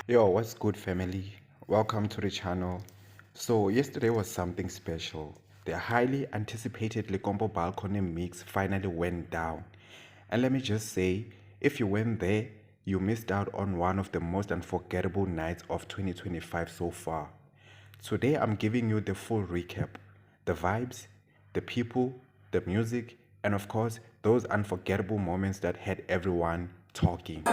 Yo, what's good, family? Welcome to the channel. So, yesterday was something special. The highly anticipated Likompo Balcony mix finally went down. And let me just say, if you went there, you missed out on one of the most unforgettable nights of 2025 so far. Today, I'm giving you the full recap, the vibes, the people, the music, and of course, those unforgettable moments that had everyone talking.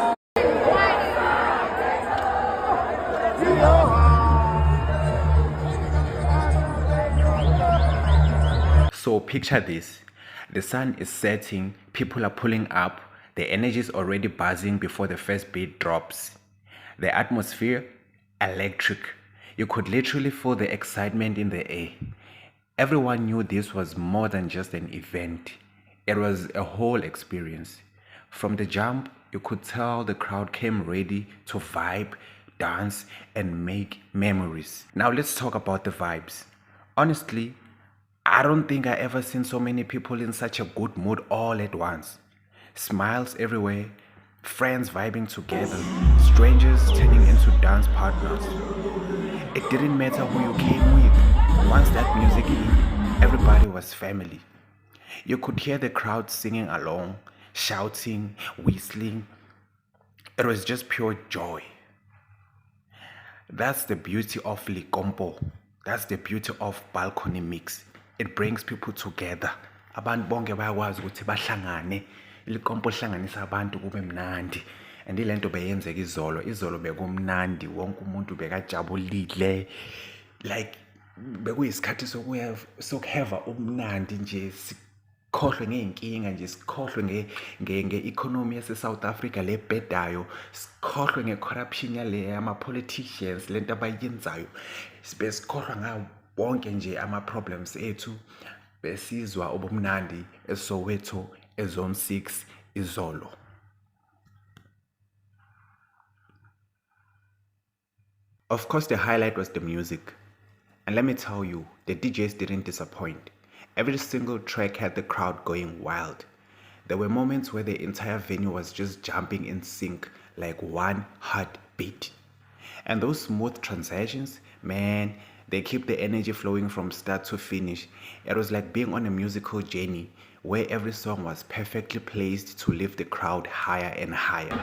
So picture this. The sun is setting, people are pulling up, the energy is already buzzing before the first beat drops. The atmosphere, electric. You could literally feel the excitement in the air. Everyone knew this was more than just an event. It was a whole experience. From the jump, you could tell the crowd came ready to vibe, dance, and make memories. Now let's talk about the vibes. Honestly, I don't think I ever seen so many people in such a good mood all at once. Smiles everywhere, friends vibing together, strangers turning into dance partners. It didn't matter who you came with. Once that music hit, everybody was family. You could hear the crowd singing along, shouting, whistling. It was just pure joy. That's the beauty of Likompo. That's the beauty of balcony mix. It brings people together. Abantu bonke bayakwazi ukuthi bahlangane. Likompo hlanganisa abantu kube mnandi. And ilento beyenzeka izolo bekumnandi, wonke umuntu bekajabulile. Like bekuyisikhathi sokuheva umnandi nje sikhohlwe ngey'nkinga nje, sikhohlwe nge-economy yase-South Africa le bhedayo, sikhohlwe nge-corruption yale ama-politicians le nto abayenzayo, besikhohlwa ngawo wonke nje ama-problems ethu, besizwa ubumnandi eSoweto, eZone 6, izolo. Of course, the highlight was the music. And let me tell you, the DJs didn't disappoint. Every single track had the crowd going wild. There were moments where the entire venue was just jumping in sync like one heartbeat. And those smooth transitions, man, they keep the energy flowing from start to finish. It was like being on a musical journey where every song was perfectly placed to lift the crowd higher and higher.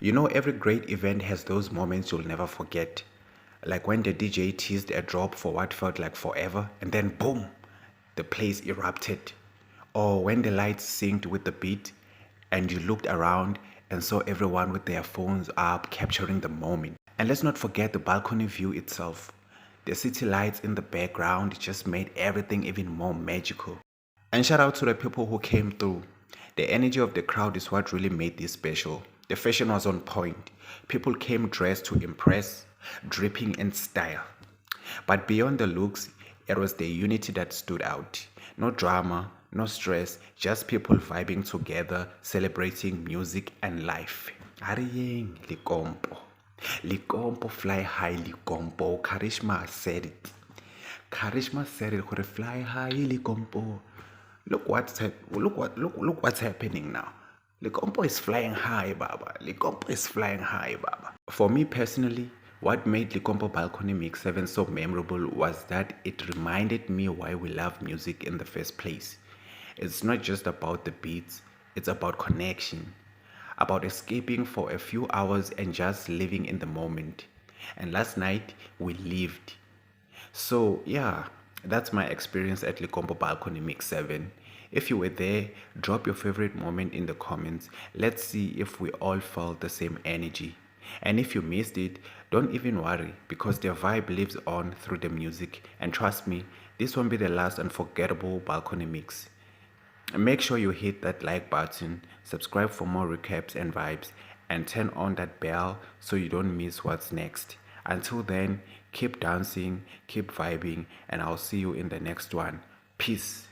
You know, every great event has those moments you'll never forget. Like when the DJ teased a drop for what felt like forever, and then boom, the place erupted. Or when the lights synced with the beat, and you looked around and saw everyone with their phones up capturing the moment. And let's not forget the balcony view itself. The city lights in the background just made everything even more magical. And shout out to the people who came through. The energy of the crowd is what really made this special. The fashion was on point. People came dressed to impress, dripping in style. But beyond the looks, it was the unity that stood out. No drama, no stress, just people vibing together, celebrating music and life. Ariyeng Likompo. Likompo fly high Likompo. Karishma said it. Karishma said it. Could fly high Likompo. Look what's happening now. Likompo is flying high, Baba. Likompo is flying high, Baba. For me personally, what made Likompo Balcony Mix 7 so memorable was that it reminded me why we love music in the first place. It's not just about the beats, it's about connection, about escaping for a few hours and just living in the moment. And last night, we lived. So yeah, that's my experience at Likompo Balcony Mix 7. If you were there, drop your favorite moment in the comments. Let's see if we all felt the same energy. And if you missed it, don't even worry because the vibe lives on through the music. And trust me, this won't be the last unforgettable balcony mix. Make sure you hit that like button, subscribe for more recaps and vibes, and turn on that bell so you don't miss what's next. Until then, keep dancing, keep vibing, and I'll see you in the next one. Peace.